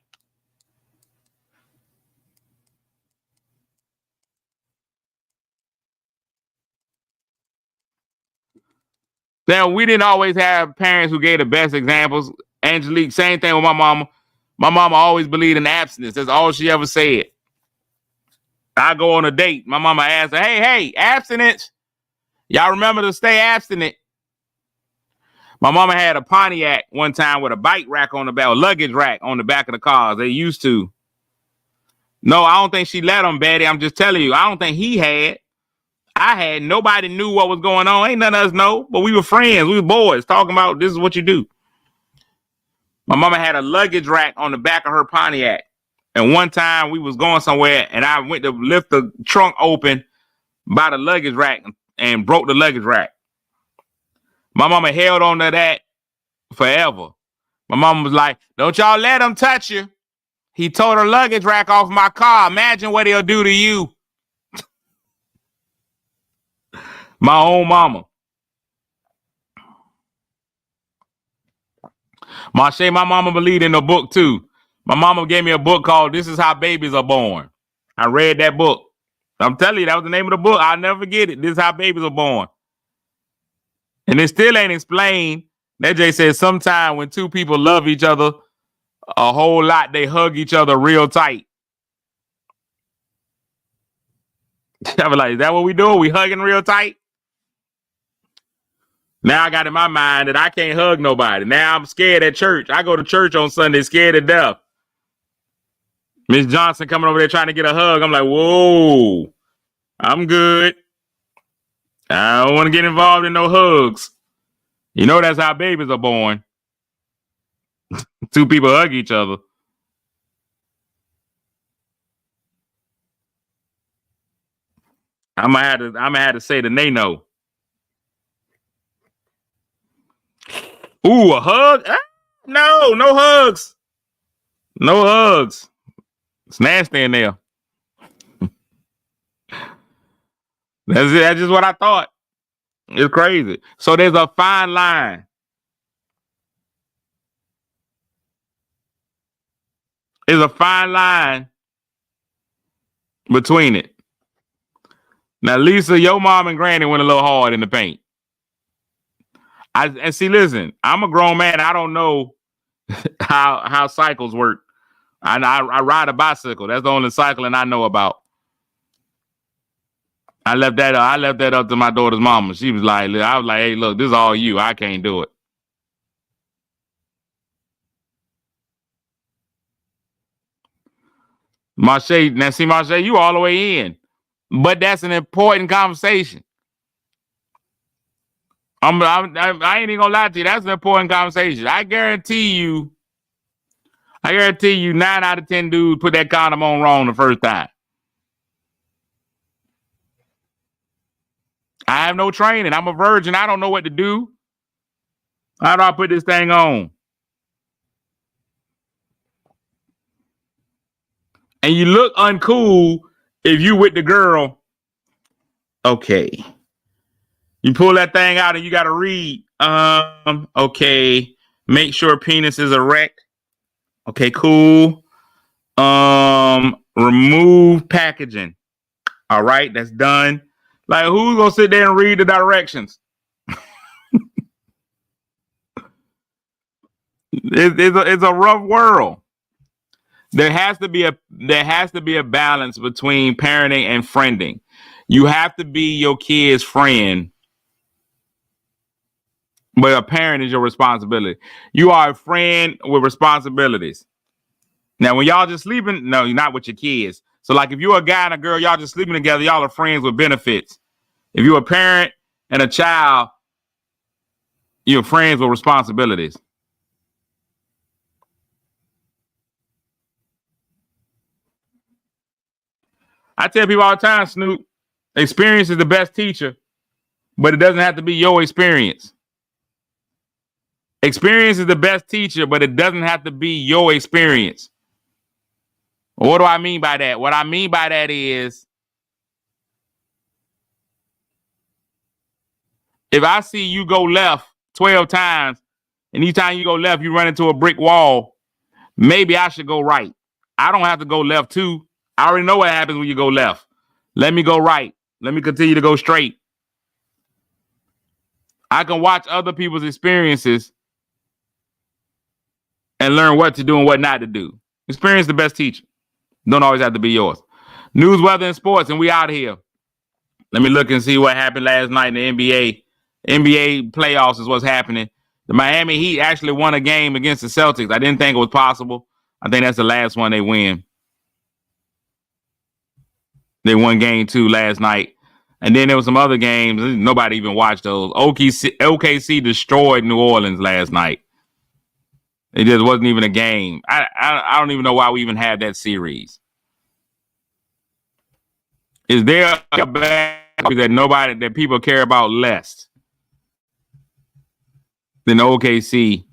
Now, we didn't always have parents who gave the best examples. Angelique, same thing with my mama. My mama always believed in abstinence. That's all she ever said. I go on a date. My mama asked her, hey, abstinence. Y'all remember to stay abstinent. My mama had a Pontiac one time with a bike rack on the back, a luggage rack on the back of the cars. They used to. No, I don't think she let him, Betty. I'm just telling you. I don't think he had. I had. Nobody knew what was going on. Ain't none of us know. But we were friends. We were boys talking about this is what you do. My mama had a luggage rack on the back of her Pontiac. And one time we was going somewhere and I went to lift the trunk open by the luggage rack and broke the luggage rack. My mama held on to that forever. My mama was like, don't y'all let him touch you. He tore the luggage rack off my car. Imagine what he'll do to you. My own mama. Marche, my mama believed in a book too. My mama gave me a book called This Is How Babies Are Born. I read that book. I'm telling you, that was the name of the book. I'll never forget it. This is how babies are born. And it still ain't explained. That Jay says sometime when two people love each other a whole lot, they hug each other real tight. I was like, is that what we doing? We hugging real tight? Now I got in my mind that I can't hug nobody. Now I'm scared at church. I go to church on Sunday scared to death. Miss Johnson coming over there trying to get a hug. I'm like, whoa, I'm good. I don't want to get involved in no hugs. You know that's how babies are born. Two people hug each other. I'm gonna have to say the nay no. Ooh, a hug? No, no hugs. No hugs. It's nasty in there. That's it. That's just what I thought. It's crazy. So there's a fine line. There's a fine line between it. Now, Lisa, your mom and granny went a little hard in the paint. And see, listen, I'm a grown man. I don't know how cycles work. I ride a bicycle. That's the only cycling I know about. I left that up to my daughter's mama. She was like, I was like, hey, look, this is all you. I can't do it. Marche, now see, Marche, you all the way in. But that's an important conversation. I ain't even gonna lie to you. That's an important conversation. I guarantee you 9 out of 10 dudes put that condom on wrong the first time. I have no training. I'm a virgin. I don't know what to do. How do I put this thing on? And you look uncool if you with the girl. Okay. You pull that thing out and you got to read. Okay. Make sure penis is erect. Okay, cool. Remove packaging. All right, that's done. Like, who's gonna sit there and read the directions? It's a rough world. There has to be a balance between parenting and friending. You have to be your kid's friend, but a parent is your responsibility. You are a friend with responsibilities. Now, when y'all just sleeping, no, you're not with your kids. So, like, if you're a guy and a girl, y'all just sleeping together, y'all are friends with benefits. If you're a parent and a child, you're friends with responsibilities. I tell people all the time, Snoop, experience is the best teacher, but it doesn't have to be your experience. Experience is the best teacher, but it doesn't have to be your experience. What do I mean by that? What I mean by that is If I see you go left 12 times, and each time you go left, you run into a brick wall, maybe I should go right. I don't have to go left too. I already know what happens when you go left. Let me go right. Let me continue to go straight. I can watch other people's experiences and learn what to do and what not to do. Experience the best teacher. Don't always have to be yours. News, weather, and sports, and we out here. Let me look and see what happened last night in the NBA. NBA playoffs is what's happening. The Miami Heat actually won a game against the Celtics. I didn't think it was possible. I think that's the last one they win. They won game 2 last night. And then there was some other games. Nobody even watched those. OKC destroyed New Orleans last night. It just wasn't even a game. I don't even know why we even had that series. Is there a bad that people care about less than OKC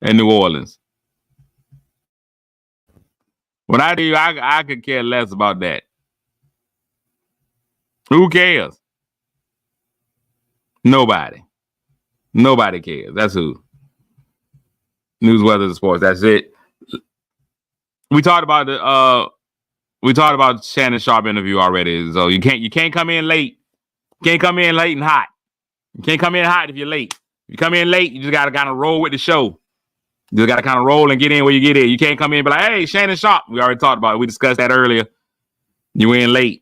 and New Orleans? When I do, I could care less about that. Who cares? Nobody. Nobody cares. That's who. News, weather, and sports. That's it. We talked about Shannon Sharpe interview already. So you can't come in late. You can't come in late and hot. You can't come in hot if you're late. If you come in late, you just gotta kind of roll with the show. You just gotta kind of roll and get in where you get in. You can't come in and be like, hey, Shannon Sharpe. We already talked about it. We discussed that earlier. You in late.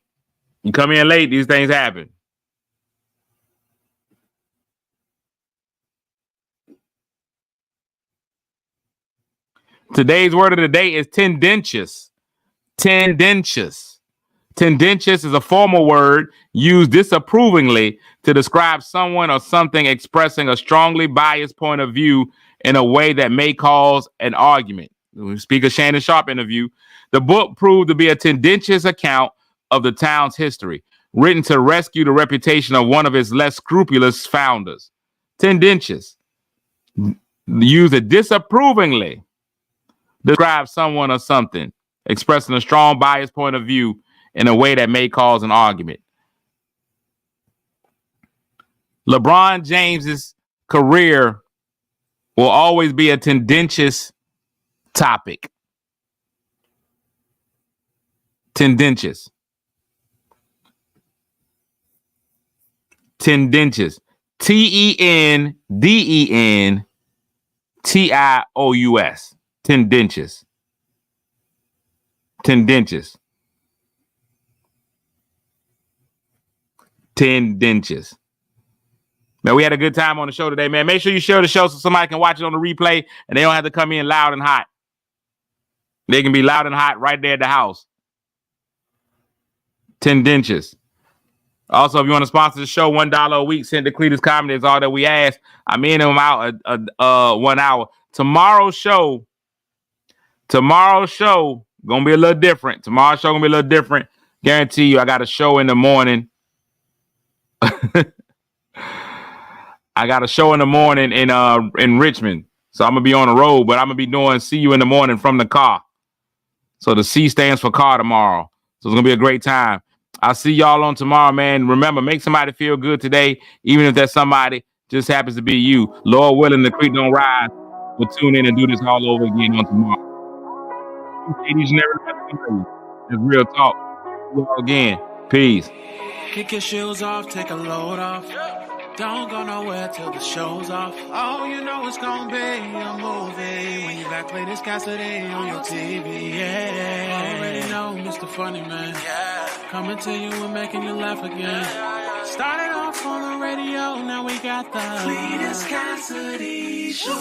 You come in late, these things happen. Today's word of the day is tendentious. Tendentious. Tendentious is a formal word used disapprovingly to describe someone or something expressing a strongly biased point of view in a way that may cause an argument. When we speak of Shannon Sharpe interview, the book proved to be a tendentious account of the town's history, written to rescue the reputation of one of its less scrupulous founders. Tendentious. Use it disapprovingly. Describe someone or something, expressing a strong biased point of view in a way that may cause an argument. LeBron James's career will always be a tendentious topic. Tendentious. Tendentious. Tendentious. Tendentious. Tendentious. Tendentious. Man, we had a good time on the show today, man. Make sure you share the show so somebody can watch it on the replay and they don't have to come in loud and hot. They can be loud and hot right there at the house. Tendentious. Also, if you want to sponsor the show, $1 a week sent to Cletus Comedy is all that we ask. I'm in them out 1 hour. Tomorrow's show gonna be a little different. Tomorrow's show gonna be a little different. Guarantee you, I got a show in the morning. I got a show in the morning in Richmond. So I'm gonna be on the road, but I'm gonna be doing see you in the morning from the car. So the C stands for car tomorrow. So it's gonna be a great time. I'll see y'all on tomorrow, man. Remember, make somebody feel good today, even if that somebody just happens to be you. Lord willing, the creek don't rise. We'll tune in and do this all over again on tomorrow. It's real talk. Again, peace. Kick your shoes off, take a load off. Don't go nowhere till the show's off. Oh, you know it's gonna be a movie when you got Cletus Cassidy on your TV. Yeah, already know Mr. Funny Man. Coming to you and making you laugh again. Started off on the radio, now we got the Cletus Cassidy Show.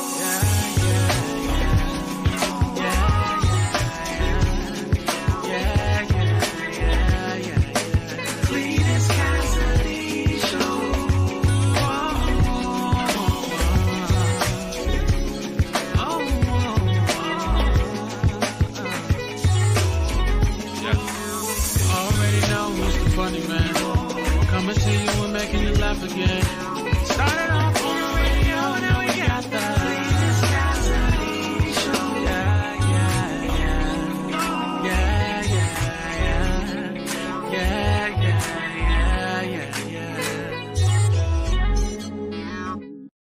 Funny Man, coming to you and making you laugh again. Started off